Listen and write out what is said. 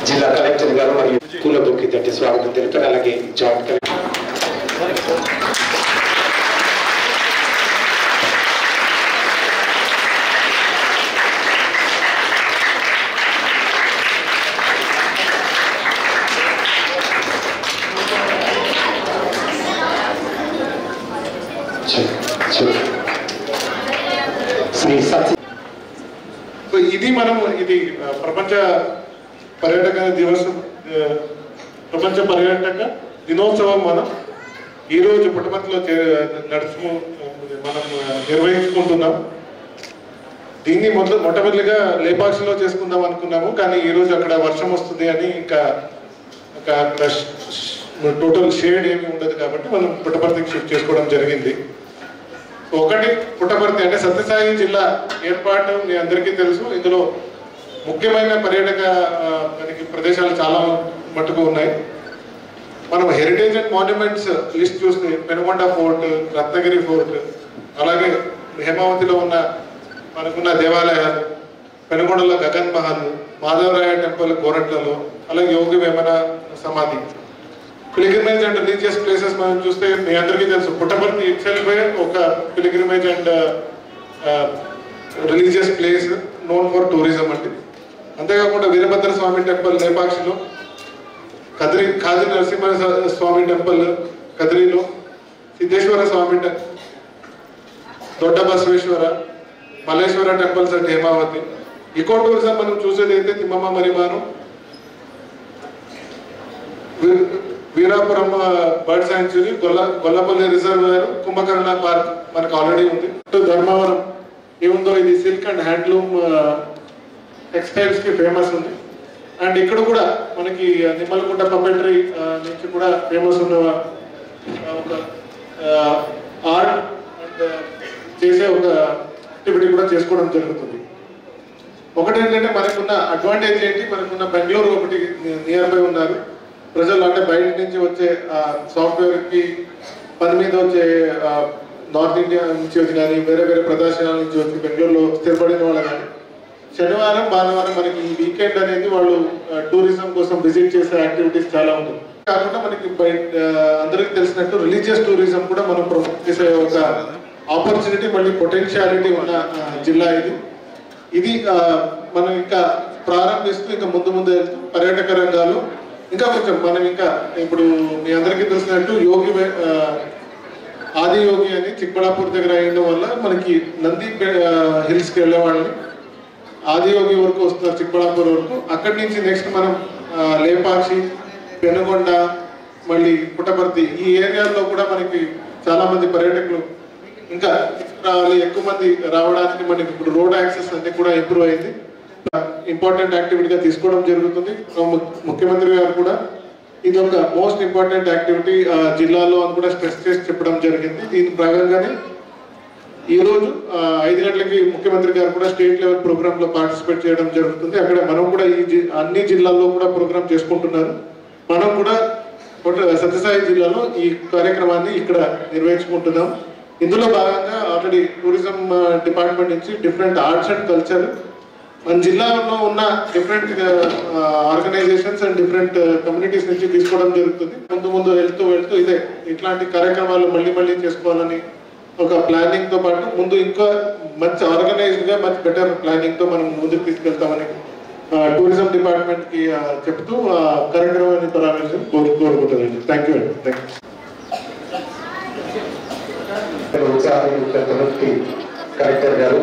జిల్లా కలెక్టర్ గారు మరియు పూల బొక్కి తట్టి స్వాగతం తెలుపుతారు. అలాగే జాయింట్ కలెక్టర్ ఇది ప్రపంచ పర్యాటక దినోత్సవం మనం ఈరోజు పుట్టపర్తిలో మనం నిర్వహించుకుంటున్నాం. దీన్ని మొట్టమొదటిగా లేపాక్షిలో చేసుకుందాం అనుకున్నాము, కానీ ఈరోజు అక్కడ వర్షం వస్తుంది అని ఇంకా టోటల్ షేడ్ ఏమి ఉండదు కాబట్టి మనం పుట్టపర్తికి షిఫ్ట్ చేసుకోవడం జరిగింది. ఒకటి పుట్టపర్తి అంటే సత్యసాయి జిల్లా ఏర్పాటు మీ అందరికీ తెలుసు. ఇందులో ముఖ్యమైన పర్యాటక ప్రదేశాలు చాలా మట్టుకు ఉన్నాయి. మనం హెరిటేజ్ అండ్ మాన్యుమెంట్స్ లిస్ట్ చూస్తే పెనుగొండ ఫోర్ట్, రత్నగిరి ఫోర్ట్, అలాగే హేమావతిలో మనకున్న దేవాలయాలు, పెనుగొండలో గగన్ మహల్, మాధవరాయ టెంపుల్ కోరట్లలో, అలాగే యోగి వేమన సమాధి. పిలిగ్రిమేజ్ అండ్ రిలీజియస్ ప్లేసెస్ మనం చూస్తే మీ అందరికీ తెలుసు పుట్టపర్తి ఇట్సెల్ఫ్ ఒక pilgrimage and religious place known for tourism అండి. అంతేకాకుండా వీరభద్ర స్వామి టెంపుల్ లేపాక్షిలో, కాజీ నరసింహ స్వామి టెంపుల్ కదిరిలో, Siddheshwara Swamy Dodda Basaveshwara, Malleshwara temples and Hemavathi. Eco tourism మనం చూసేది అయితే Thimmamma Marimanu, Veerapuram bird sanctuary, Gollapalli reservoir, Kumbhakarna park మనకు ఆల్రెడీ ఉంది. ధర్మవరం ఏముందో ఇది సిల్క్ అండ్ హ్యాండ్లూమ్ టెక్స్టైల్స్ కి ఫేమస్ ఉంది. అండ్ ఇక్కడ కూడా మనకి నిమ్మలకుంట పపెటరీ నుంచి కూడా ఫేమస్ ఉన్న ఒక ఆర్ట్ అండ్ చేసే ఒక యాక్టివిటీ కూడా చేసుకోవడం జరుగుతుంది. ఒకటి ఏంటంటే మనకున్న అడ్వాంటేజ్ ఏంటి, మనకున్న బెంగళూరు ఒకటి నియర్ బై ఉన్నారు. ప్రజలు అంటే బయట నుంచి వచ్చే సాఫ్ట్వేర్ కి పని మీద వచ్చే నార్త్ ఇండియా నుంచి వచ్చి కానీ వేరే వేరే ప్రదేశాల నుంచి వచ్చి బెంగళూరులో స్థిరపడిన వాళ్ళు కానీ శనివారం భానువారం మనకి ఈ వీకెండ్ అనేది వాళ్ళు టూరిజం కోసం విజిట్ చేసే యాక్టివిటీస్ చాలా ఉంటుంది. కాకుండా మనకి అందరికీ తెలిసినట్టు రిలీజియస్ టూరిజం కూడా మనం ప్రమోట్ చేసే ఒక ఆపర్చునిటీ మళ్ళీ పొటెన్షియాలిటీ ఉన్న జిల్లా ఇది మనం ఇంకా ప్రారంభిస్తూ ఇంకా ముందు వెళ్తూ పర్యాటక రంగాల్లో ఇంకా కొంచెం మనం ఇంకా ఇప్పుడు మీ అందరికీ తెలిసినట్టు ఆది యోగి అని చిక్బళాపూర్ దగ్గర అయ్యడం వల్ల మనకి నంది హిల్స్కి వెళ్ళే వాళ్ళని ఆది యోగి వరకు వస్తున్నారు, చిక్బళాపూర్ వరకు. అక్కడి నుంచి నెక్స్ట్ మనం లేపాక్షి, పెనుగొండ, మళ్ళీ పుట్టపర్తి ఈ ఏరియాల్లో కూడా మనకి చాలా మంది పర్యాటకులు ఇంకా రావాలి. ఎక్కువ మంది రావడానికి మనకి ఇప్పుడు రోడ్ యాక్సెస్ అన్ని కూడా ఇంప్రూవ్ అయింది. ఇంపార్టెంట్ యాక్టివిటీగా తీసుకోవడం జరుగుతుంది. ముఖ్యమంత్రి గారు కూడా ఇది ఒక మోస్ట్ ఇంపార్టెంట్ యాక్టివిటీ జిల్లాలో అని కూడా స్ట్రెస్ చేసి చెప్పడం జరిగింది. దీని భాగంగానే ఈరోజు 5 గంటలకి ముఖ్యమంత్రి గారు కూడా స్టేట్ లెవెల్ ప్రోగ్రామ్ లో పార్టిసిపేట్ చేయడం జరుగుతుంది. అక్కడ మనం కూడా అన్ని జిల్లాల్లో కూడా ప్రోగ్రామ్ చేసుకుంటున్నారు. మనం కూడా సత్యసాయి జిల్లాలో ఈ కార్యక్రమాన్ని ఇక్కడ నిర్వహించుకుంటున్నాం. ఇందులో భాగంగా ఆల్రెడీ టూరిజం డిపార్ట్మెంట్ నుంచి డిఫరెంట్ ఆర్ట్స్ అండ్ కల్చర్ మన జిల్లాలో ఉన్న different organisations and different communities నుంచి తీసుకోవడం జరుగుతుంది. ముందు వెళ్తూ ఇదే ఇట్లాంటి కార్యక్రమాలు మళ్ళీ చేసుకోవాలని ఒక ప్లానింగ్ తో పాటు ముందు ఇంకా మంచి ఆర్గనైజ్డ్ గా మంచి బెటర్ ప్లానింగ్ తో మనం ముందుకు తీసుకెళ్తామని టూరిజం డిపార్ట్మెంట్ కి చెప్తూ కార్యక్రమాన్ని ప్రారంభించడం కోరుకుంటానండి. థ్యాంక్ యూ అండి. కలెక్టర్ గారు